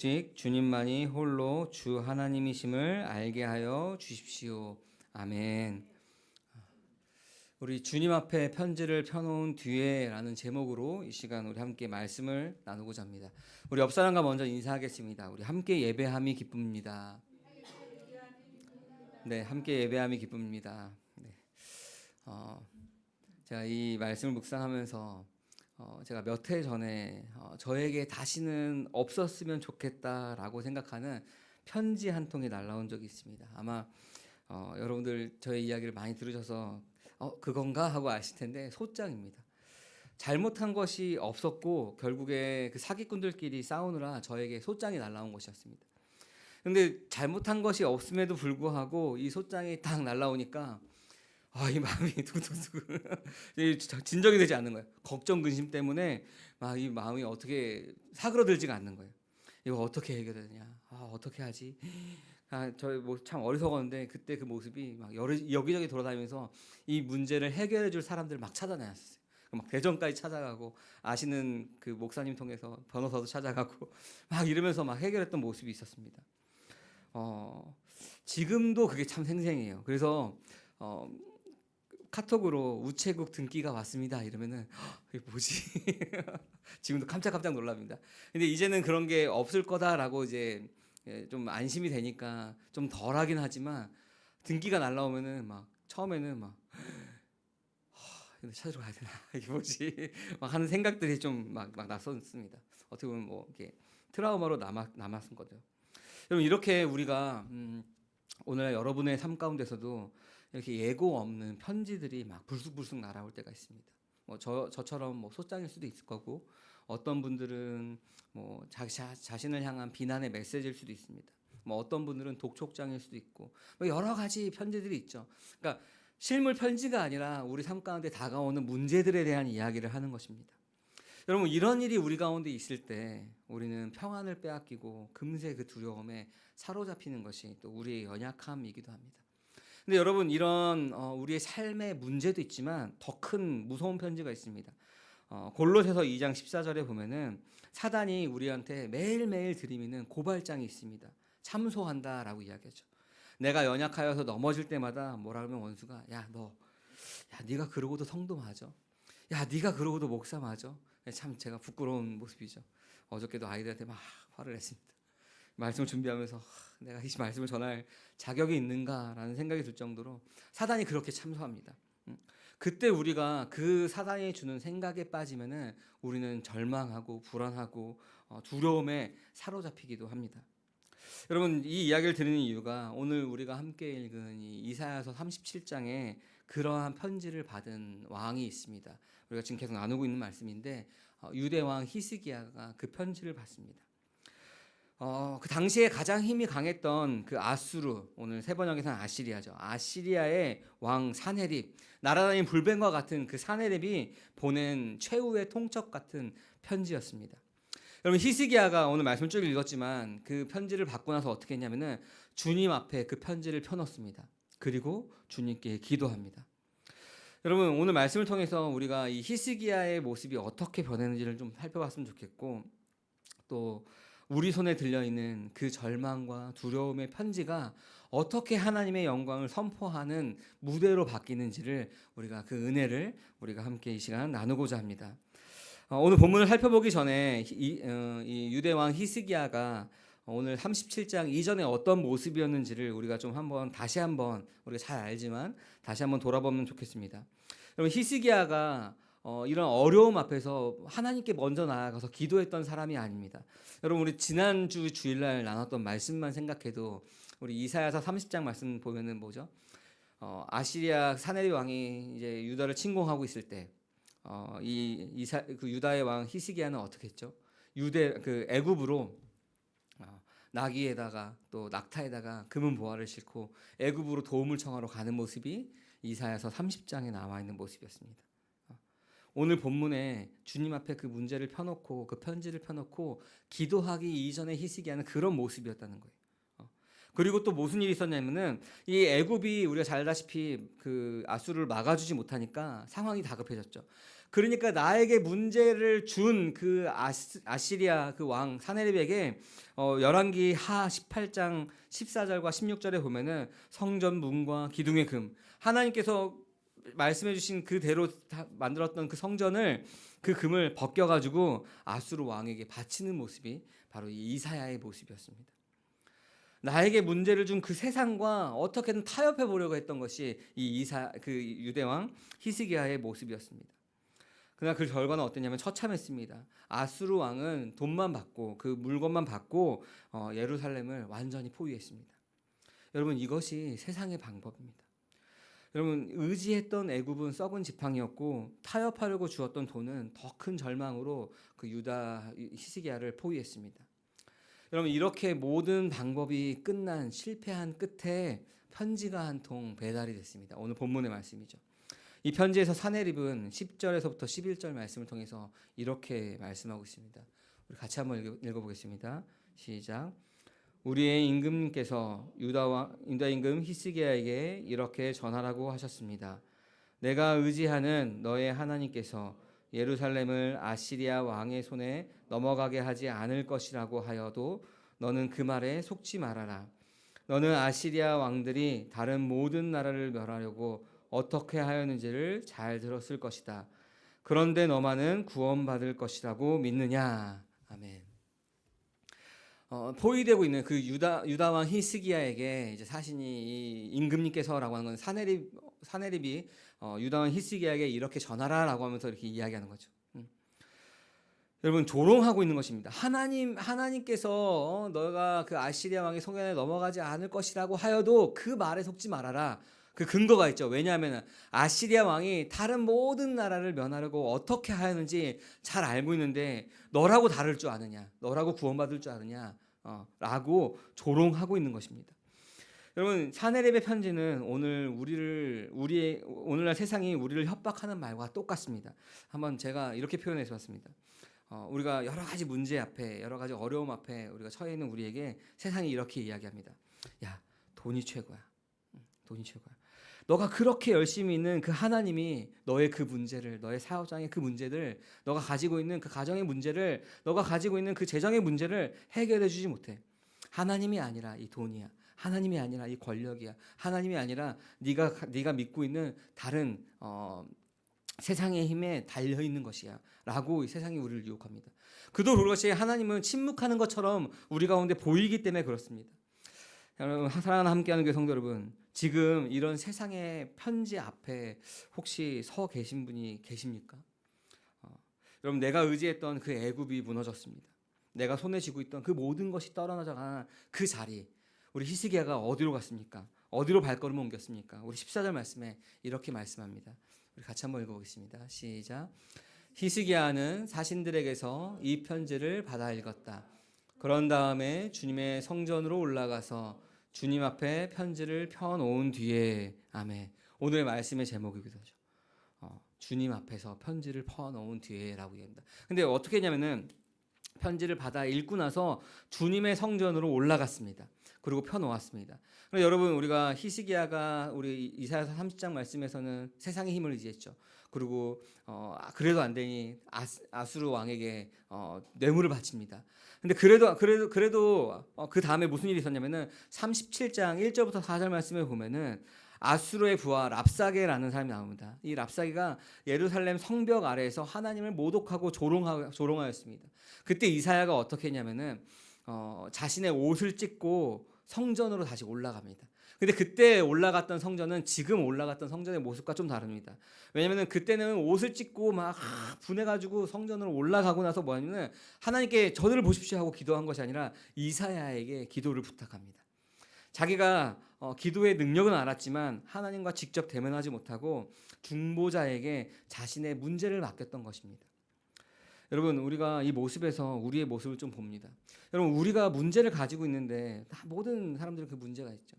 오직 주님만이 홀로 주 하나님이심을 알게 하여 주십시오. 아멘. 우리 주님 앞에 편지를 펴놓은 뒤에라는 제목으로 이 시간 우리 함께 말씀을 나누고자 합니다. 우리 옆 사람과 먼저 인사하겠습니다. 우리 함께 예배함이 기쁨입니다. 네, 함께 예배함이 기쁨입니다. 네. 제가 이 말씀을 묵상하면서 제가 몇 해 전에 저에게 다시는 없었으면 좋겠다라고 생각하는 편지 한 통이 날라온 적이 있습니다. 아마 여러분들 저의 이야기를 많이 들으셔서 그건가 하고 아실 텐데 소장입니다. 잘못한 것이 없었고 결국에 그 사기꾼들끼리 싸우느라 저에게 소장이 날라온 것이었습니다. 근데 잘못한 것이 없음에도 불구하고 이 소장이 딱 날라오니까 이 마음이 두근두근 진정이 되지 않는 거예요. 걱정 근심 때문에 막 이 마음이 어떻게 사그러들지가 않는 거예요. 이거 어떻게 해결되냐? 어떻게 하지? 저 뭐 참 어리석었는데 그때 그 모습이 막 여기저기 돌아다니면서 이 문제를 해결해 줄 사람들을 막 찾아다녔어요. 막 대전까지 찾아가고 아시는 그 목사님 통해서 변호사도 찾아가고 막 이러면서 막 해결했던 모습이 있었습니다. 지금도 그게 참 생생해요. 그래서 카톡으로 우체국 등기가 왔습니다 이러면은 이게 뭐지? 지금도 깜짝깜짝 놀랍니다. 근데 이제는 그런 게 없을 거다라고 이제 좀 안심이 되니까 좀 덜하긴 하지만 등기가 날라오면은 막 처음에는 막 이거 찾으러 가야 되나 이게 뭐지? 막 하는 생각들이 좀 막 났었습니다. 어떻게 보면 뭐 이렇게 트라우마로 남았은 거죠. 여러분 이렇게 우리가 오늘 여러분의 삶 가운데서도 이렇게 예고 없는 편지들이 막 불쑥불쑥 날아올 때가 있습니다. 뭐 저처럼 뭐 소장일 수도 있을 거고 어떤 분들은 뭐 자신을 향한 비난의 메시지일 수도 있습니다. 뭐 어떤 분들은 독촉장일 수도 있고 뭐 여러 가지 편지들이 있죠. 그러니까 실물 편지가 아니라 우리 삶 가운데 다가오는 문제들에 대한 이야기를 하는 것입니다. 여러분 이런 일이 우리 가운데 있을 때 우리는 평안을 빼앗기고 금세 그 두려움에 사로잡히는 것이 또 우리의 연약함이기도 합니다. 근데 여러분 이런 우리의 삶의 문제도 있지만 더 큰 무서운 편지가 있습니다. 골로새서 2장 14절에 보면은 사단이 우리한테 매일매일 들이미는 고발장이 있습니다. 참소한다라고 이야기하죠. 내가 연약하여서 넘어질 때마다 뭐라 그러면 원수가 네가 그러고도 성도 맞아. 네가 그러고도 목사 맞아. 참 제가 부끄러운 모습이죠. 어저께도 아이들한테 막 화를 냈습니다. 말씀을 준비하면서 내가 이 말씀을 전할 자격이 있는가라는 생각이 들 정도로 사단이 그렇게 참소합니다. 그때 우리가 그 사단이 주는 생각에 빠지면은 우리는 절망하고 불안하고 두려움에 사로잡히기도 합니다. 여러분 이 이야기를 드리는 이유가 오늘 우리가 함께 읽은 이 이사야서 37장에 그러한 편지를 받은 왕이 있습니다. 우리가 지금 계속 나누고 있는 말씀인데 유대 왕 히스기야가 그 편지를 받습니다. 그 당시에 가장 힘이 강했던 그 아수르, 오늘 세 번역에서는 아시리아죠. 아시리아의 왕 사네립, 날아다니는 불뱀과 같은 그 사네립이 보낸 최후의 통첩 같은 편지였습니다. 여러분 히스기야가 오늘 말씀 쭉 읽었지만 그 편지를 받고 나서 어떻게 했냐면은 주님 앞에 그 편지를 펴놓습니다. 그리고 주님께 기도합니다. 여러분 오늘 말씀을 통해서 우리가 이 히스기야의 모습이 어떻게 변했는지를 좀 살펴봤으면 좋겠고 또 우리 손에 들려있는 그 절망과 두려움의 편지가 어떻게 하나님의 영광을 선포하는 무대로 바뀌는지를 우리가 그 은혜를 우리가 함께 이 시간 나누고자 합니다. 오늘 본문을 살펴보기 전에 이 유대 왕 히스기야가 오늘 37장 이전에 어떤 모습이었는지를 우리가 좀 다시 한번 우리가 잘 알지만 다시 한번 돌아보면 좋겠습니다. 여러분 히스기야가 이런 어려움 앞에서 하나님께 먼저 나아가서 기도했던 사람이 아닙니다. 여러분 우리 지난주 주일날 나눴던 말씀만 생각해도 우리 이사야서 30장 말씀 보면은 뭐죠? 아시리아 사네립 왕이 이제 유다를 침공하고 있을 때 그 유다의 왕 히스기야는 어떻게 했죠? 그 애굽으로 나귀에다가 또 낙타에다가 금은 보화를 싣고 애굽으로 도움을 청하러 가는 모습이 이사야서 30장에 나와 있는 모습이었습니다. 오늘 본문에 주님 앞에 그 문제를 펴놓고 그 편지를 펴놓고 기도하기 이전에 히스기야는 그런 모습이었다는 거예요. 그리고 또 무슨 일이 있었냐면은 이 애굽이 우리가 잘 알다시피 그 아수르를 막아주지 못하니까 상황이 다급해졌죠. 그러니까 나에게 문제를 준 그 아시리아 그 왕 사네립에게 열왕기 하 18장 14절과 16절에 보면은 성전 문과 기둥의 금, 하나님께서 말씀해 주신 그대로 만들었던 그 성전을, 그 금을 벗겨 가지고 아수르 왕에게 바치는 모습이 바로 이 이사야의 모습이었습니다. 나에게 문제를 준 그 세상과 어떻게든 타협해 보려고 했던 것이 이 그 유대 왕 히스기야의 모습이었습니다. 그러나 그 결과는 어땠냐면 처참했습니다. 아수르 왕은 돈만 받고 그 물건만 받고 예루살렘을 완전히 포위했습니다. 여러분, 이것이 세상의 방법입니다. 여러분, 의지했던 애굽은 썩은 지팡이였고 타협하려고 주었던 돈은 더 큰 절망으로 그 유다 히스기야를 포위했습니다. 여러분, 이렇게 모든 방법이 끝난 실패한 끝에 편지가 한 통 배달이 됐습니다. 오늘 본문의 말씀이죠. 이 편지에서 사네립은 10절에서부터 11절 말씀을 통해서 이렇게 말씀하고 있습니다. 우리 같이 한번 읽어보겠습니다. 시작. 우리의 임금님께서 유다 임금 히스기야에게 이렇게 전하라고 하셨습니다. 내가 의지하는 너의 하나님께서 예루살렘을 아시리아 왕의 손에 넘어가게 하지 않을 것이라고 하여도 너는 그 말에 속지 말아라. 너는 아시리아 왕들이 다른 모든 나라를 멸하려고 어떻게 하였는지를 잘 들었을 것이다. 그런데 너만은 구원받을 것이라고 믿느냐. 아멘. 포위되고 있는 그 유다 왕 히스기야에게 이제 사신이 이 임금님께서라고 하는 건 사네립이 유다 왕 히스기야에게 이렇게 전하라라고 하면서 이렇게 이야기하는 거죠. 여러분, 조롱하고 있는 것입니다. 하나님께서 너가 그 아시리아 왕의 손에 넘어가지 않을 것이라고 하여도 그 말에 속지 말아라. 그 근거가 있죠. 왜냐하면 아시리아 왕이 다른 모든 나라를 면하려고 어떻게 하였는지 잘 알고 있는데 너라고 다를 줄 아느냐, 너라고 구원받을 줄 아느냐 라고 조롱하고 있는 것입니다. 여러분, 사네립의 편지는 오늘날 세상이 우리를 협박하는 말과 똑같습니다. 한번 제가 이렇게 표현해서 봤습니다. 우리가 여러 가지 문제 앞에, 여러 가지 어려움 앞에 우리가 처해 있는 우리에게 세상이 이렇게 이야기합니다. 야, 돈이 최고야. 돈이 최고야. 너가 그렇게 열심히 있는 그 하나님이 너의 그 문제를, 너의 사업장의 그 문제들, 너가 가지고 있는 그 가정의 문제를, 너가 가지고 있는 그 재정의 문제를 해결해 주지 못해. 하나님이 아니라 이 돈이야. 하나님이 아니라 이 권력이야. 하나님이 아니라 네가 믿고 있는 다른 세상의 힘에 달려 있는 것이야 라고 세상이 우리를 유혹합니다. 그도 그것이 하나님은 침묵하는 것처럼 우리 가운데 보이기 때문에 그렇습니다. 여러분, 사랑하는 함께하는 교회 성도 여러분, 지금 이런 세상의 편지 앞에 혹시 서 계신 분이 계십니까? 여러분, 내가 의지했던 그 애굽이 무너졌습니다. 내가 손에 쥐고 있던 그 모든 것이 떨어져간 그 자리, 우리 히스기야가 어디로 갔습니까? 어디로 발걸음을 옮겼습니까? 우리 14절 말씀에 이렇게 말씀합니다. 우리 같이 한번 읽어보겠습니다. 시작. 히스기야는 사신들에게서 이 편지를 받아 읽었다. 그런 다음에 주님의 성전으로 올라가서 주님 앞에 편지를 펴놓은 뒤에, 아멘. 오늘의 말씀의 제목이기도 하죠. 주님 앞에서 편지를 펴놓은 뒤에라고 얘기합니다. 근데 어떻게 했냐면은 편지를 받아 읽고 나서 주님의 성전으로 올라갔습니다. 그리고 펴놓았습니다. 여러분, 우리가 히스기야가 우리 이사야서 30장 말씀에서는 세상의 힘을 의지했죠. 그리고 그래도 안 되니 아수르 왕에게 뇌물을 바칩니다. 근데 그래도 그 다음에 무슨 일이 있었냐면은 37장 1절부터 4절 말씀에 보면은 아수르의 부하 랍사게라는 사람이 나옵니다. 이 랍사게가 예루살렘 성벽 아래에서 하나님을 모독하고 조롱하였습니다. 그때 이사야가 어떻게 했냐면은 자신의 옷을 찢고 성전으로 다시 올라갑니다. 근데 그때 올라갔던 성전은 지금 올라갔던 성전의 모습과 좀 다릅니다. 왜냐면은 그때는 옷을 찢고 막 분해가지고 성전으로 올라가고 나서 뭐냐면은 하나님께 저들을 보십시오 하고 기도한 것이 아니라 이사야에게 기도를 부탁합니다. 자기가 기도의 능력은 알았지만 하나님과 직접 대면하지 못하고 중보자에게 자신의 문제를 맡겼던 것입니다. 여러분, 우리가 이 모습에서 우리의 모습을 좀 봅니다. 여러분, 우리가 문제를 가지고 있는데 모든 사람들은 그 문제가 있죠.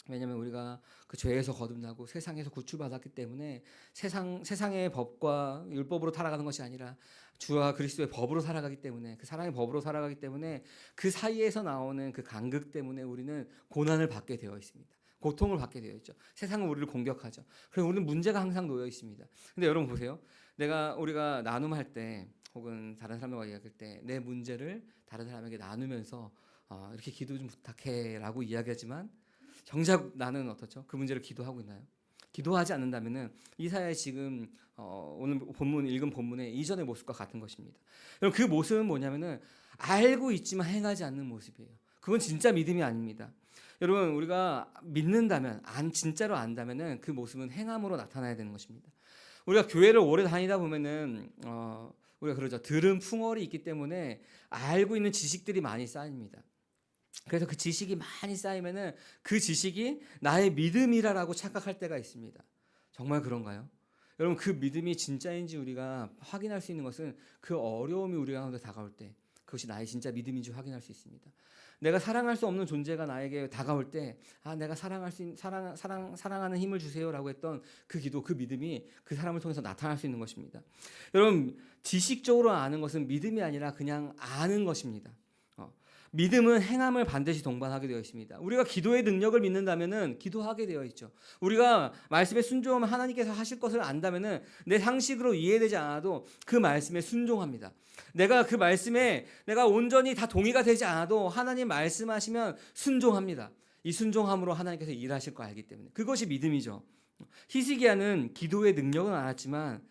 왜냐하면 우리가 그 죄에서 거듭나고 세상에서 구출받았기 때문에 세상의 법과 율법으로 살아가는 것이 아니라 주와 그리스도의 법으로 살아가기 때문에, 그 사랑의 법으로 살아가기 때문에 그 사이에서 나오는 그 간극 때문에 우리는 고난을 받게 되어 있습니다. 고통을 받게 되어 있죠. 세상은 우리를 공격하죠. 그래서 우리는 문제가 항상 놓여 있습니다. 근데 여러분 보세요. 우리가 나눔할 때 혹은 다른 사람들과 이야기할 때 내 문제를 다른 사람에게 나누면서 이렇게 기도 좀 부탁해라고 이야기하지만 정작 나는 어떻죠? 그 문제를 기도하고 있나요? 기도하지 않는다면은 이사야의 지금 오늘 본문 읽은 본문의 이전의 모습과 같은 것입니다. 그럼 그 모습은 뭐냐면은 알고 있지만 행하지 않는 모습이에요. 그건 진짜 믿음이 아닙니다. 여러분 우리가 믿는다면 진짜로 안다면은 그 모습은 행함으로 나타나야 되는 것입니다. 우리가 교회를 오래 다니다 보면은 우리가 그러죠. 들은 풍월이 있기 때문에 알고 있는 지식들이 많이 쌓입니다. 그래서 그 지식이 많이 쌓이면은 그 지식이 나의 믿음이라고 착각할 때가 있습니다. 정말 그런가요? 여러분 그 믿음이 진짜인지 우리가 확인할 수 있는 것은 그 어려움이 우리 가운데 다가올 때 그것이 나의 진짜 믿음인지 확인할 수 있습니다. 내가 사랑할 수 없는 존재가 나에게 다가올 때 내가 사랑하는 힘을 주세요라고 했던 그 기도, 그 믿음이 그 사람을 통해서 나타날 수 있는 것입니다. 여러분 지식적으로 아는 것은 믿음이 아니라 그냥 아는 것입니다. 믿음은 행함을 반드시 동반하게 되어 있습니다. 우리가 기도의 능력을 믿는다면은 기도하게 되어 있죠. 우리가 말씀에 순종하면 하나님께서 하실 것을 안다면은 내 상식으로 이해되지 않아도 그 말씀에 순종합니다. 내가 그 말씀에 내가 온전히 다 동의가 되지 않아도 하나님 말씀하시면 순종합니다. 이 순종함으로 하나님께서 일하실 거 알기 때문에 그것이 믿음이죠. 히스기야는 기도의 능력은 알았지만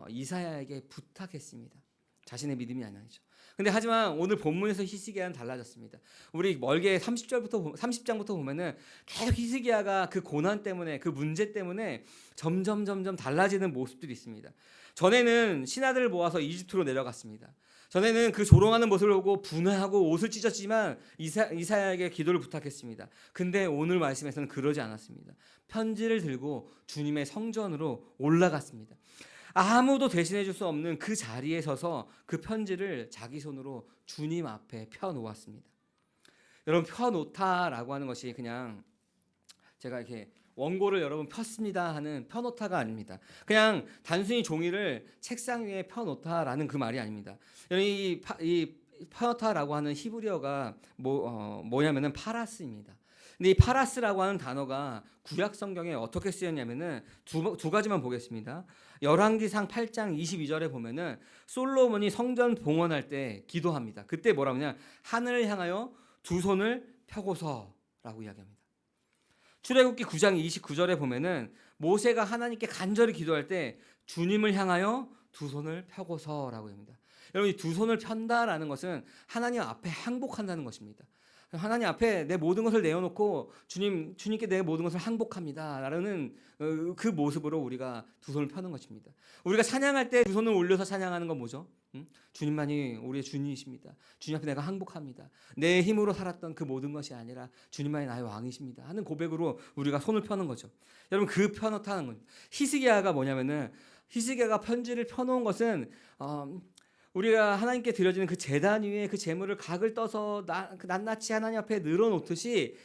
이사야에게 부탁했습니다. 자신의 믿음이 아니죠. 근데 하지만 오늘 본문에서 히스기야는 달라졌습니다. 우리 멀게 30장부터 보면은 계속 히스기야가 그 고난 때문에 그 문제 때문에 점점 달라지는 모습들이 있습니다. 전에는 신하들을 모아서 이집트로 내려갔습니다. 전에는 그 조롱하는 모습을 보고 분해하고 옷을 찢었지만 이사야에게 기도를 부탁했습니다. 근데 오늘 말씀에서는 그러지 않았습니다. 편지를 들고 주님의 성전으로 올라갔습니다. 아무도 대신해 줄 수 없는 그 자리에 서서 그 편지를 자기 손으로 주님 앞에 펴놓았습니다. 여러분 펴놓다라고 하는 것이 그냥 제가 이렇게 원고를 여러분 폈습니다 하는 펴놓다가 아닙니다. 그냥 단순히 종이를 책상 위에 펴놓다라는 그 말이 아닙니다. 이 펴놓다라고 하는 히브리어가 뭐냐면은 파라스입니다. 근데 이 파라스라고 하는 단어가 구약 성경에 어떻게 쓰였냐면은 두 가지만 보겠습니다. 열왕기상 8장 22절에 보면은 솔로몬이 성전 봉헌할 때 기도합니다. 그때 뭐라고 하냐? 하늘을 향하여 두 손을 펴고서라고 이야기합니다. 출애굽기 9장 29절에 보면은 모세가 하나님께 간절히 기도할 때 주님을 향하여 두 손을 펴고서라고 합니다. 여러분 이 두 손을 편다라는 것은 하나님 앞에 항복한다는 것입니다. 하나님 앞에 내 모든 것을 내어놓고 주님께 내 모든 것을 항복합니다라는 그 모습으로 우리가 두 손을 펴는 것입니다. 우리가 찬양할 때 두 손을 올려서 찬양하는 건 뭐죠? 주님만이 우리의 주님이십니다. 주님 앞에 내가 항복합니다. 내 힘으로 살았던 그 모든 것이 아니라 주님만이 나의 왕이십니다 하는 고백으로 우리가 손을 펴는 거죠. 여러분 그 펴놓다는 건 히스기야가 뭐냐면은 히스기야가 편지를 펴놓은 것은 우리가 하나님께 드려지는 그 제단 위에 그 제물을 각을 떠서 낱낱이 하나님 앞에 늘어놓듯이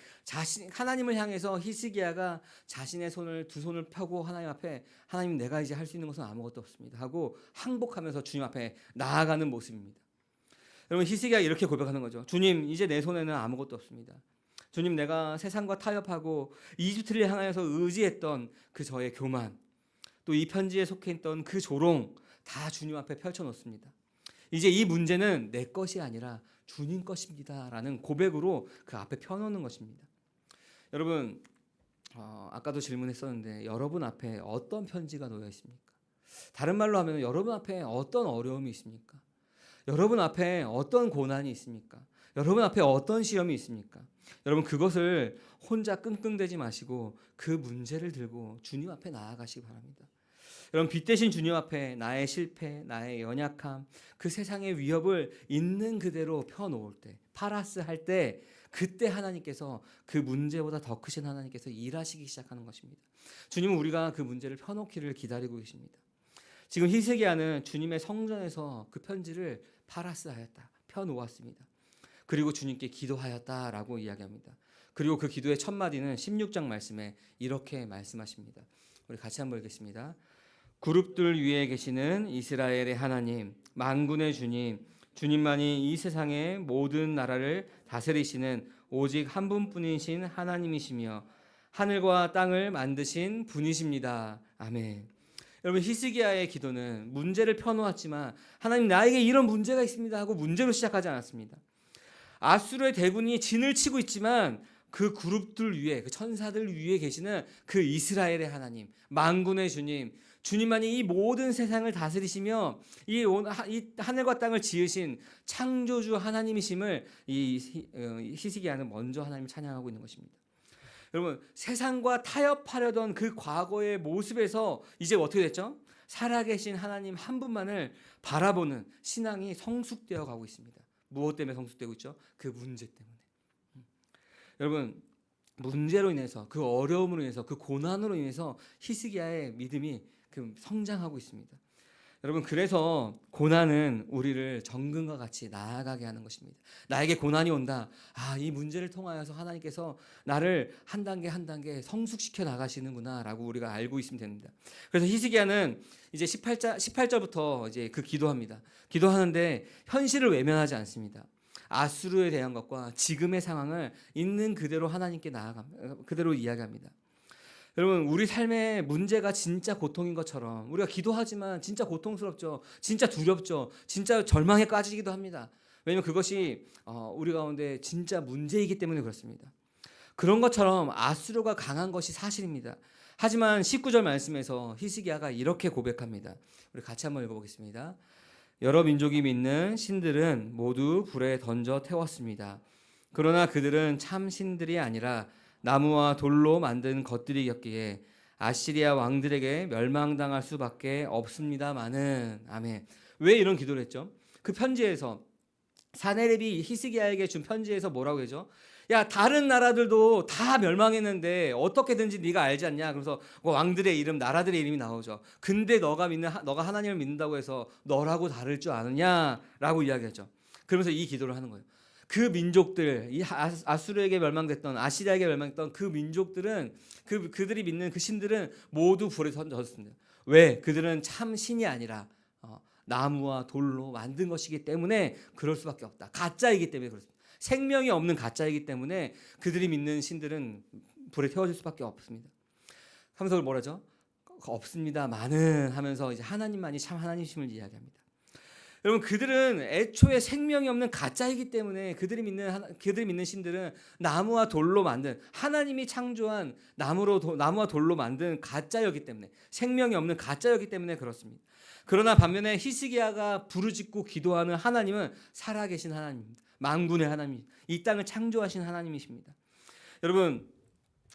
하나님을 향해서 히스기야가 자신의 두 손을 펴고 하나님 앞에 하나님 내가 이제 할 수 있는 것은 아무것도 없습니다 하고 항복하면서 주님 앞에 나아가는 모습입니다. 여러분 히스기야가 이렇게 고백하는 거죠. 주님 이제 내 손에는 아무것도 없습니다. 주님 내가 세상과 타협하고 이집트를 향하여서 의지했던 그 저의 교만 또 이 편지에 속해 있던 그 조롱 다 주님 앞에 펼쳐놓습니다. 이제 이 문제는 내 것이 아니라 주님 것입니다라는 고백으로 그 앞에 펴놓는 것입니다. 여러분 아까도 질문했었는데 여러분 앞에 어떤 편지가 놓여 있습니까? 다른 말로 하면 여러분 앞에 어떤 어려움이 있습니까? 여러분 앞에 어떤 고난이 있습니까? 여러분 앞에 어떤 시험이 있습니까? 여러분 그것을 혼자 끙끙대지 마시고 그 문제를 들고 주님 앞에 나아가시기 바랍니다. 여러분 빛 대신 주님 앞에 나의 실패, 나의 연약함, 그 세상의 위협을 있는 그대로 펴놓을 때, 파라스 할 때 그때 하나님께서 그 문제보다 더 크신 하나님께서 일하시기 시작하는 것입니다. 주님은 우리가 그 문제를 펴놓기를 기다리고 계십니다. 지금 히스기야는 주님의 성전에서 그 편지를 파라스하였다, 펴놓았습니다. 그리고 주님께 기도하였다라고 이야기합니다. 그리고 그 기도의 첫 마디는 16장 말씀에 이렇게 말씀하십니다. 우리 같이 한번 읽겠습니다. 그룹들 위에 계시는 이스라엘의 하나님, 만군의 주님, 주님만이 이 세상의 모든 나라를 다스리시는 오직 한 분뿐이신 하나님이시며 하늘과 땅을 만드신 분이십니다. 아멘. 여러분 히스기야의 기도는 문제를 펴놓았지만 하나님 나에게 이런 문제가 있습니다 하고 문제로 시작하지 않았습니다. 아수르의 대군이 진을 치고 있지만 그 그룹들 위에, 그 천사들 위에 계시는 그 이스라엘의 하나님, 만군의 주님, 주님만이 이 모든 세상을 다스리시며 이 하늘과 땅을 지으신 창조주 하나님이심을 이 히스기야는 먼저 하나님을 찬양하고 있는 것입니다. 여러분 세상과 타협하려던 그 과거의 모습에서 이제 어떻게 됐죠? 살아계신 하나님 한 분만을 바라보는 신앙이 성숙되어 가고 있습니다. 무엇 때문에 성숙되고 있죠? 그 문제 때문에. 여러분 문제로 인해서, 그 어려움으로 인해서, 그 고난으로 인해서 히스기야의 믿음이 성장하고 있습니다. 여러분 그래서 고난은 우리를 정금과 같이 나아가게 하는 것입니다. 나에게 고난이 온다. 이 문제를 통하여서 하나님께서 나를 한 단계 한 단계 성숙시켜 나가시는구나라고 우리가 알고 있으면 됩니다. 그래서 히스기야는 이제 18절부터 이제 그 기도합니다. 기도하는데 현실을 외면하지 않습니다. 아수르에 대한 것과 지금의 상황을 있는 그대로 하나님께 그대로 이야기합니다. 여러분 우리 삶의 문제가 진짜 고통인 것처럼 우리가 기도하지만 진짜 고통스럽죠. 진짜 두렵죠. 진짜 절망에 빠지기도 합니다. 왜냐하면 그것이 우리 가운데 진짜 문제이기 때문에 그렇습니다. 그런 것처럼 아수르가 강한 것이 사실입니다. 하지만 19절 말씀에서 히스기야가 이렇게 고백합니다. 우리 같이 한번 읽어보겠습니다. 여러 민족이 믿는 신들은 모두 불에 던져 태웠습니다. 그러나 그들은 참 신들이 아니라 나무와 돌로 만든 것들이었기에 아시리아 왕들에게 멸망당할 수밖에 없습니다마는. 아멘. 왜 이런 기도를 했죠? 그 편지에서 사네립이 히스기야에게 준 편지에서 뭐라고 했죠? 야 다른 나라들도 다 멸망했는데 어떻게든지 네가 알지 않냐. 그래서 왕들의 이름, 나라들의 이름이 나오죠. 근데 너가 하나님을 믿는다고 해서 너라고 다를 줄 아느냐라고 이야기하죠. 그러면서 이 기도를 하는 거예요. 그 민족들, 이 아수르에게 멸망됐던, 아시리아에게 멸망했던 그 민족들은 그들이 믿는 그 신들은 모두 불에 던졌습니다. 왜? 그들은 참 신이 아니라 나무와 돌로 만든 것이기 때문에 그럴 수밖에 없다. 가짜이기 때문에 그렇습니다. 생명이 없는 가짜이기 때문에 그들이 믿는 신들은 불에 태워질 수밖에 없습니다. 하면서 뭐라죠? 없습니다마는 하면서 이제 하나님만이 참 하나님이심을 이야기합니다. 여러분 그들은 애초에 생명이 없는 가짜이기 때문에 그들이 믿는 신들은 나무와 돌로 만든, 하나님이 창조한 나무와 돌로 만든 가짜였기 때문에, 생명이 없는 가짜였기 때문에 그렇습니다. 그러나 반면에 히스기야가 부르짖고 기도하는 하나님은 살아계신 하나님입니다. 만군의 하나님, 이 땅을 창조하신 하나님이십니다. 여러분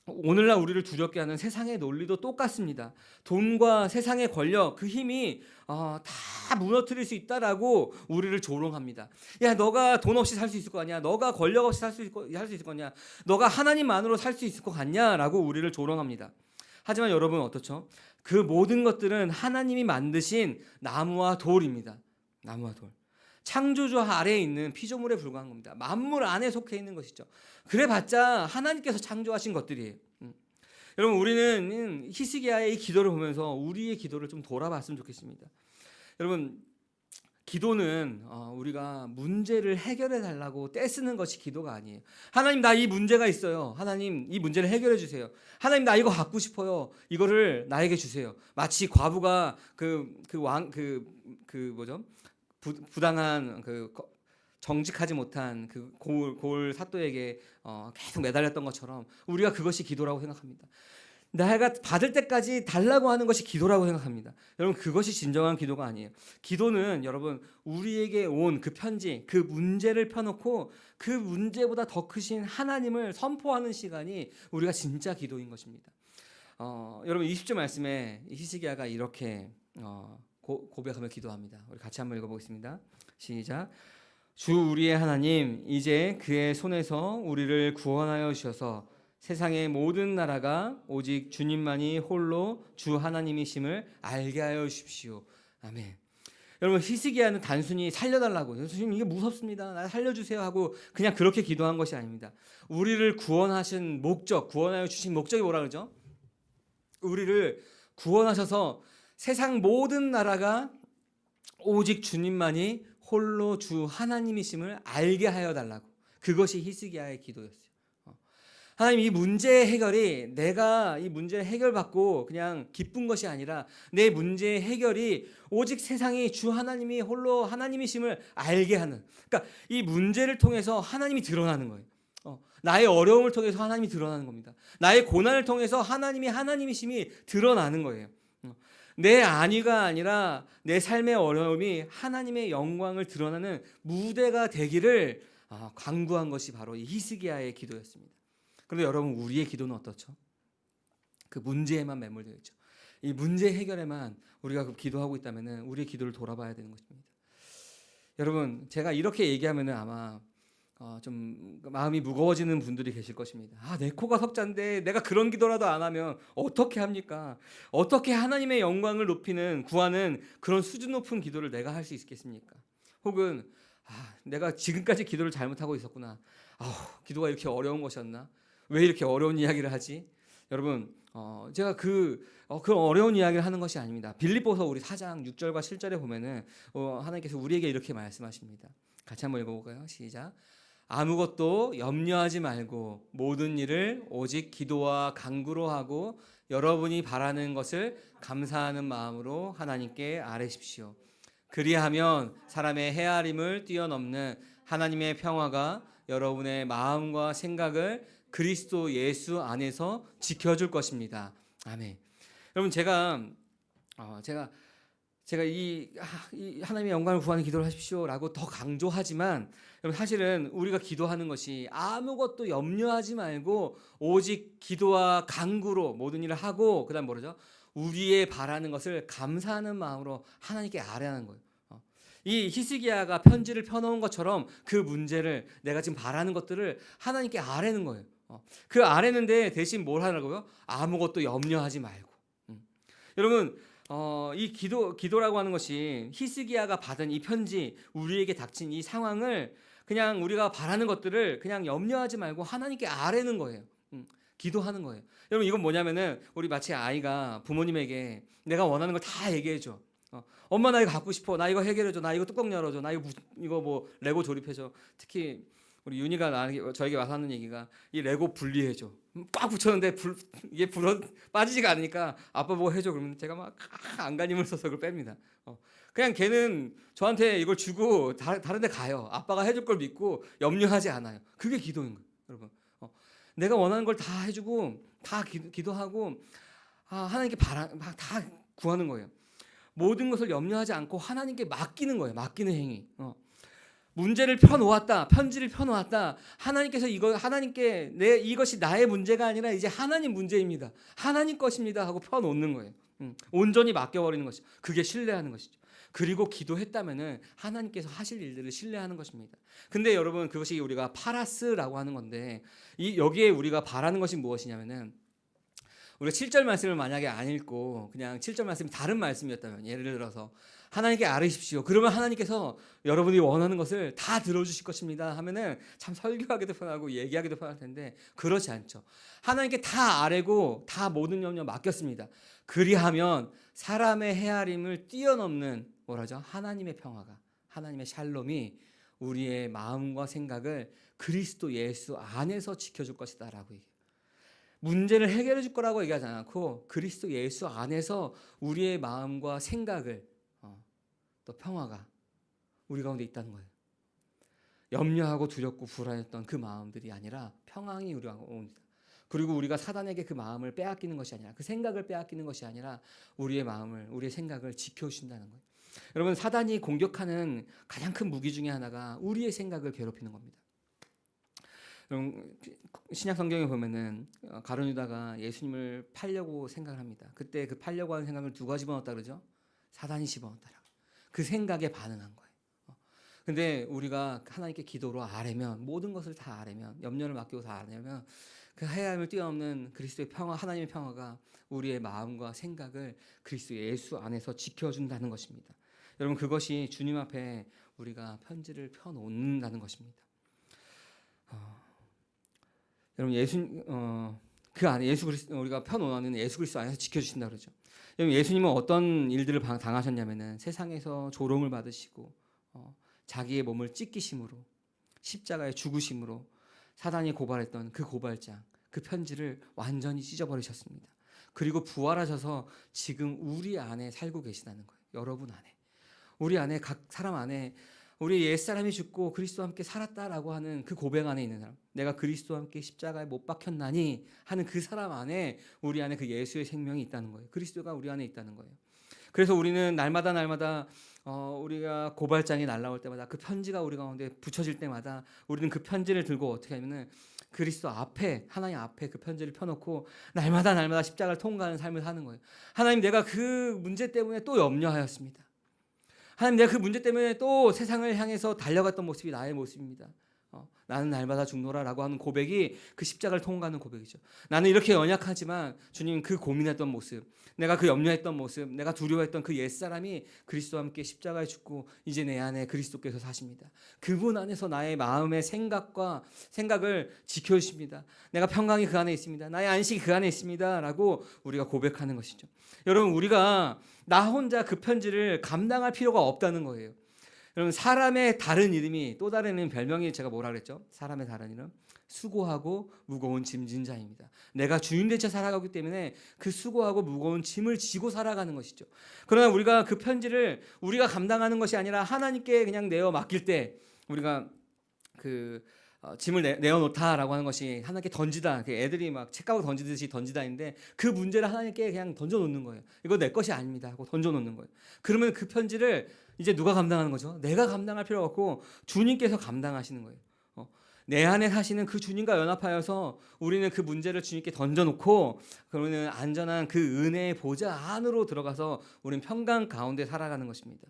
오늘날 우리를 두렵게 하는 세상의 논리도 똑같습니다. 돈과 세상의 권력, 그 힘이 다 무너뜨릴 수 있다라고 우리를 조롱합니다. 야, 너가 돈 없이 살 수 있을 거 아니야? 너가 권력 없이 살 수 있을 거냐? 너가 하나님만으로 살 수 있을 것 같냐라고 우리를 조롱합니다. 하지만 여러분 어떻죠? 그 모든 것들은 하나님이 만드신 나무와 돌입니다. 나무와 돌. 창조주 아래에 있는 피조물에 불과한 겁니다. 만물 안에 속해 있는 것이죠. 그래봤자 하나님께서 창조하신 것들이에요. 여러분 우리는 히스기야의 이 기도를 보면서 우리의 기도를 좀 돌아봤으면 좋겠습니다. 여러분 기도는 우리가 문제를 해결해 달라고 떼쓰는 것이 기도가 아니에요. 하나님 나 이 문제가 있어요. 하나님 이 문제를 해결해 주세요. 하나님 나 이거 갖고 싶어요. 이거를 나에게 주세요. 마치 과부가 부당한 정직하지 못한 그 고을 사또에게 계속 매달렸던 것처럼 우리가 그것이 기도라고 생각합니다. 내가 받을 때까지 달라고 하는 것이 기도라고 생각합니다. 여러분 그것이 진정한 기도가 아니에요. 기도는 여러분 우리에게 온 그 편지, 그 문제를 펴놓고 그 문제보다 더 크신 하나님을 선포하는 시간이 우리가 진짜 기도인 것입니다. 여러분 20절 말씀에 히스기야가 이렇게 고백하며 기도합니다. 우리 같이 한번 읽어보겠습니다. 시작. 주 우리의 하나님, 이제 그의 손에서 우리를 구원하여 주셔서 세상의 모든 나라가 오직 주님만이 홀로 주 하나님이심을 알게 하여 주십시오. 아멘. 여러분 히스기야는 단순히 살려달라고, 주님 이게 무섭습니다, 나 살려주세요 하고 그냥 그렇게 기도한 것이 아닙니다. 우리를 구원하신 목적, 구원하여 주신 목적이 뭐라 그러죠? 우리를 구원하셔서 세상 모든 나라가 오직 주님만이 홀로 주 하나님이심을 알게 하여 달라고. 그것이 히스기야의 기도였어요. 하나님, 이 문제 해결이 내가 이 문제를 해결받고 그냥 기쁜 것이 아니라 내 문제 해결이 오직 세상이 주 하나님이 홀로 하나님이심을 알게 하는, 그러니까 이 문제를 통해서 하나님이 드러나는 거예요. 나의 어려움을 통해서 하나님이 드러나는 겁니다. 나의 고난을 통해서 하나님이 하나님이심이 드러나는 거예요. 내 안위가 아니라 내 삶의 어려움이 하나님의 영광을 드러나는 무대가 되기를 간구한 것이 바로 이 히스기야의 기도였습니다. 그런데 여러분, 우리의 기도는 어떻죠? 그 문제에만 매몰되어 있죠. 이 문제 해결에만 우리가 기도하고 있다면 우리의 기도를 돌아봐야 되는 것입니다. 여러분, 제가 이렇게 얘기하면 아마 좀 마음이 무거워지는 분들이 계실 것입니다. 내 코가 석잔데 내가 그런 기도라도 안 하면 어떻게 합니까? 어떻게 하나님의 영광을 높이는, 구하는 그런 수준 높은 기도를 내가 할 수 있겠습니까? 혹은 내가 지금까지 기도를 잘못하고 있었구나. 기도가 이렇게 어려운 것이었나? 왜 이렇게 어려운 이야기를 하지? 여러분, 제가 그 어려운 이야기를 하는 것이 아닙니다. 빌립보서 우리 4장 6절과 7절에 보면은 하나님께서 우리에게 이렇게 말씀하십니다. 같이 한번 읽어볼까요? 시작. 아무것도 염려하지 말고 모든 일을 오직 기도와 간구로 하고 여러분이 바라는 것을 감사하는 마음으로 하나님께 아뢰십시오. 그리하면 사람의 헤아림을 뛰어넘는 하나님의 평화가 여러분의 마음과 생각을 그리스도 예수 안에서 지켜줄 것입니다. 아멘. 여러분, 제가 이 하나님의 영광을 구하는 기도를 하십시오라고 더 강조하지만, 여러분, 사실은 우리가 기도하는 것이 아무것도 염려하지 말고 오직 기도와 간구로 모든 일을 하고, 그다음 뭐죠? 우리의 바라는 것을 감사하는 마음으로 하나님께 아뢰는 거예요. 이 히스기야가 편지를 펴놓은 것처럼 그 문제를, 내가 지금 바라는 것들을 하나님께 아뢰는 거예요. 그 아뢰는데 대신 뭘 하라고요? 아무것도 염려하지 말고. 여러분, 이 기도라고 하는 것이 히스기야가 받은 이 편지, 우리에게 닥친 이 상황을 그냥 우리가 바라는 것들을 그냥 염려하지 말고 하나님께 아뢰는 거예요. 기도하는 거예요. 여러분, 이건 뭐냐면은 우리 마치 아이가 부모님에게 내가 원하는 걸 다 얘기해줘. 엄마, 나 이거 갖고 싶어. 나 이거 해결해줘. 나 이거 뚜껑 열어줘. 나 이거 뭐 레고 조립해줘. 특히 우리 윤희가 저에게 와서 하는 얘기가 이 레고 분리해줘. 꽉 붙였는데 이게 빠지지가 않으니까 아빠 보고 해줘. 그러면 제가 막 안간힘을 써서 그걸 뺍니다. 그냥 걔는 저한테 이걸 주고 다른 데 가요. 아빠가 해줄 걸 믿고 염려하지 않아요. 그게 기도인 거예요, 여러분. 내가 원하는 걸 다 해주고 다 기도하고 하나님께 다 구하는 거예요. 모든 것을 염려하지 않고 하나님께 맡기는 거예요. 맡기는 행위. 문제를 펴놓았다, 편지를 펴놓았다. 하나님께서 하나님께 이것이 나의 문제가 아니라 이제 하나님 문제입니다. 하나님 것입니다 하고 펴놓는 거예요. 온전히 맡겨버리는 것이죠. 그게 신뢰하는 것이죠. 그리고 기도했다면은 하나님께서 하실 일들을 신뢰하는 것입니다. 근데 여러분, 그것이 우리가 파라스라고 하는 건데, 여기에 우리가 바라는 것이 무엇이냐면은, 우리가 7절 말씀을 만약에 안 읽고 그냥 7절 말씀이 다른 말씀이었다면, 예를 들어서 하나님께 아뢰십시오. 그러면 하나님께서 여러분이 원하는 것을 다 들어주실 것입니다 하면은 참 설교하기도 편하고 얘기하기도 편할 텐데, 그렇지 않죠. 하나님께 다 아뢰고 다 모든 염려 맡겼습니다. 그리하면 사람의 헤아림을 뛰어넘는 하나님의 평화가, 하나님의 샬롬이 우리의 마음과 생각을 그리스도 예수 안에서 지켜줄 것이다 라고 얘기해요. 문제를 해결해 줄 거라고 얘기하지 않고 그리스도 예수 안에서 우리의 마음과 생각을, 또 평화가 우리 가운데 있다는 거예요. 염려하고 두렵고 불안했던 그 마음들이 아니라 평안이 우리 가운데 옵니다. 그리고 우리가 사단에게 그 마음을 빼앗기는 것이 아니라, 그 생각을 빼앗기는 것이 아니라 우리의 마음을, 우리의 생각을 지켜주신다는 거예요. 여러분, 사단이 공격하는 가장 큰 무기 중에 하나가 우리의 생각을 괴롭히는 겁니다. 신약 성경에 보면은 가룟 유다가 예수님을 팔려고 생각을 합니다. 그때 그 팔려고 하는 생각을 누가 집어넣었다 그러죠? 사단이 집어넣었다라고. 그 생각에 반응한 거예요. 근데 우리가 하나님께 기도로 아뢰면, 모든 것을 다 아뢰면, 염려를 맡기고 다 아뢰면 그 헤아림을 뛰어넘는 그리스도의 평화, 하나님의 평화가 우리의 마음과 생각을 그리스도 예수 안에서 지켜준다는 것입니다. 여러분, 그것이 주님 앞에 우리가 편지를 펴놓는다는 것입니다. 여러분, 그 안에 예수 그리스도, 우리가 펴놓는 예수 그리스도 안에서 지켜주신다 그러죠. 여러분, 예수님은 어떤 일들을 당하셨냐면은 세상에서 조롱을 받으시고 자기의 몸을 찢기심으로, 십자가에 죽으심으로 사단이 고발했던 그 고발장, 그 편지를 완전히 찢어버리셨습니다. 그리고 부활하셔서 지금 우리 안에 살고 계시다는 거예요. 여러분 안에, 우리 안에, 각 사람 안에, 우리 옛사람이 죽고 그리스도와 함께 살았다라고 하는 그 고백 안에 있는 사람, 내가 그리스도와 함께 십자가에 못 박혔나니 하는 그 사람 안에, 우리 안에 그 예수의 생명이 있다는 거예요. 그리스도가 우리 안에 있다는 거예요. 그래서 우리는 날마다 우리가 고발장이 날라올 때마다, 그 편지가 우리 가운데 붙여질 때마다 우리는 그 편지를 들고 어떻게 하면은 그리스도 앞에, 하나님 앞에 그 편지를 펴놓고 날마다 십자가를 통과하는 삶을 사는 거예요. 하나님, 내가 그 문제 때문에 또 염려하였습니다. 하나님, 내가 그 문제 때문에 또 세상을 향해서 달려갔던 모습이 나의 모습입니다. 나는 날마다 죽노라라고 하는 고백이 그 십자가를 통과하는 고백이죠. 나는 이렇게 연약하지만 주님, 그 고민했던 모습, 내가 그 염려했던 모습, 내가 두려워했던 그 옛사람이 그리스도와 함께 십자가에 죽고 이제 내 안에 그리스도께서 사십니다. 그분 안에서 나의 마음의 생각을 지켜주십니다. 내가 평강이 그 안에 있습니다. 나의 안식이 그 안에 있습니다 라고 우리가 고백하는 것이죠. 여러분, 우리가 나 혼자 그 편지를 감당할 필요가 없다는 거예요. 여러분, 사람의 다른 이름이, 또 다른 이름, 별명이 제가 뭐라 그랬죠? 사람의 다른 이름, 수고하고 무거운 짐진 자입니다. 내가 주인된 채 살아가기 때문에 그 수고하고 무거운 짐을 지고 살아가는 것이죠. 그러나 우리가 그 편지를 우리가 감당하는 것이 아니라 하나님께 그냥 내어 맡길 때, 우리가 그 짐을 내어놓다라고 하는 것이 하나님께 던지다, 애들이 막 책가방 던지듯이 던지다인데, 그 문제를 하나님께 그냥 던져놓는 거예요. 이거 내 것이 아닙니다 하고 던져놓는 거예요. 그러면 그 편지를 이제 누가 감당하는 거죠? 내가 감당할 필요가 없고 주님께서 감당하시는 거예요. 내 안에 사시는 그 주님과 연합하여서 우리는 그 문제를 주님께 던져놓고, 그러면 안전한 그 은혜의 보좌 안으로 들어가서 우리는 평강 가운데 살아가는 것입니다.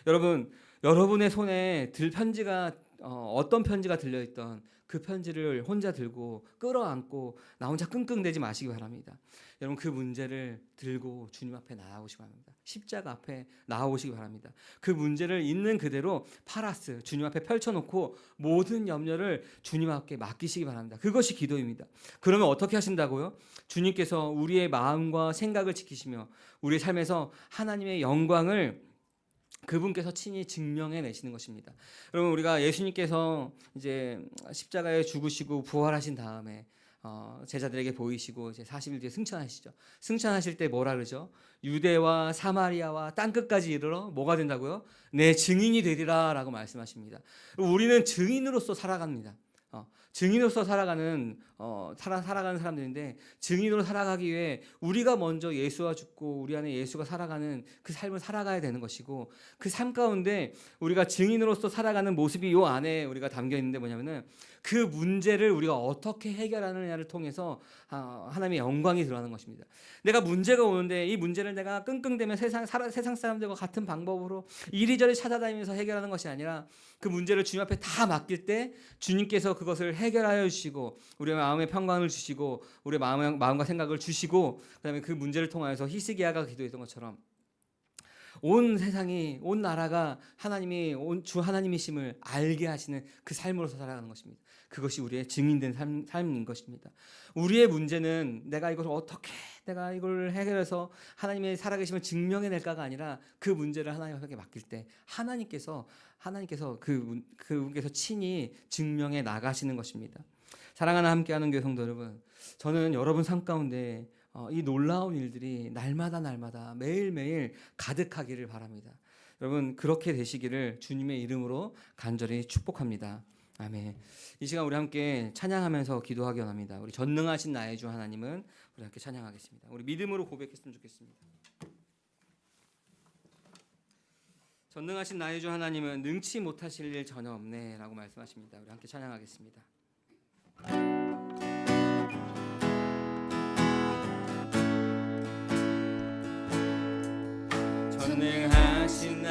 여러분, 여러분의 손에 들 편지가 어떤 편지가 들려있던 그 편지를 혼자 들고 끌어안고 나 혼자 끙끙대지 마시기 바랍니다. 여러분, 그 문제를 들고 주님 앞에 나아오시기 바랍니다. 십자가 앞에 나아오시기 바랍니다. 그 문제를 있는 그대로 파라스, 주님 앞에 펼쳐놓고 모든 염려를 주님 앞에 맡기시기 바랍니다. 그것이 기도입니다. 그러면 어떻게 하신다고요? 주님께서 우리의 마음과 생각을 지키시며 우리의 삶에서 하나님의 영광을 그분께서 친히 증명해 내시는 것입니다. 여러분, 우리가 예수님께서 이제 십자가에 죽으시고 부활하신 다음에 제자들에게 보이시고 이제 40일 뒤에 승천하시죠. 승천하실 때 뭐라 그러죠? 유대와 사마리아와 땅끝까지 이르러 뭐가 된다고요? 내 증인이 되리라라고 말씀하십니다. 우리는 증인으로서 살아갑니다. 증인으로서 살아가는 사람들인데, 증인으로 살아가기 위해 우리가 먼저 예수와 죽고 우리 안에 예수가 살아가는 그 삶을 살아가야 되는 것이고, 그 삶 가운데 우리가 증인으로서 살아가는 모습이 요 안에 우리가 담겨 있는데, 뭐냐면은 그 문제를 우리가 어떻게 해결하느냐를 통해서 하나님의 영광이 드러나는 것입니다. 내가 문제가 오는데 이 문제를 내가 끙끙대며 세상 사람들과 같은 방법으로 이리저리 찾아다니면서 해결하는 것이 아니라, 그 문제를 주님 앞에 다 맡길 때 주님께서 그것을 해결하여 주시고 우리의 마음에 평강을 주시고 우리의 마음과 생각을 주시고, 그다음에 그 문제를 통하여서 히스기야가 기도했던 것처럼 온 세상이, 온 나라가 하나님이 주 하나님이심을 알게 하시는 그 삶으로서 살아가는 것입니다. 그것이 우리의 증인된 삶인 것입니다. 우리의 문제는 내가 이걸 해결해서 하나님의 살아계심을 증명해낼까가 아니라, 그 문제를 하나님께 맡길 때 하나님께서 그분께서 친히 증명해 나가시는 것입니다. 사랑하는 함께하는 교회 성도 여러분, 저는 여러분 삶 가운데 이 놀라운 일들이 날마다 매일매일 가득하기를 바랍니다. 여러분, 그렇게 되시기를 주님의 이름으로 간절히 축복합니다. 아멘. 이 시간 우리 함께 찬양하면서 기도하기 원합니다. 우리 전능하신 나의 주 하나님은, 우리 함께 찬양하겠습니다. 우리 믿음으로 고백했으면 좋겠습니다. 전능하신 나의 주 하나님은 능치 못하실 일 전혀 없네 라고 말씀하십니다. 우리 함께 찬양하겠습니다. 전능하신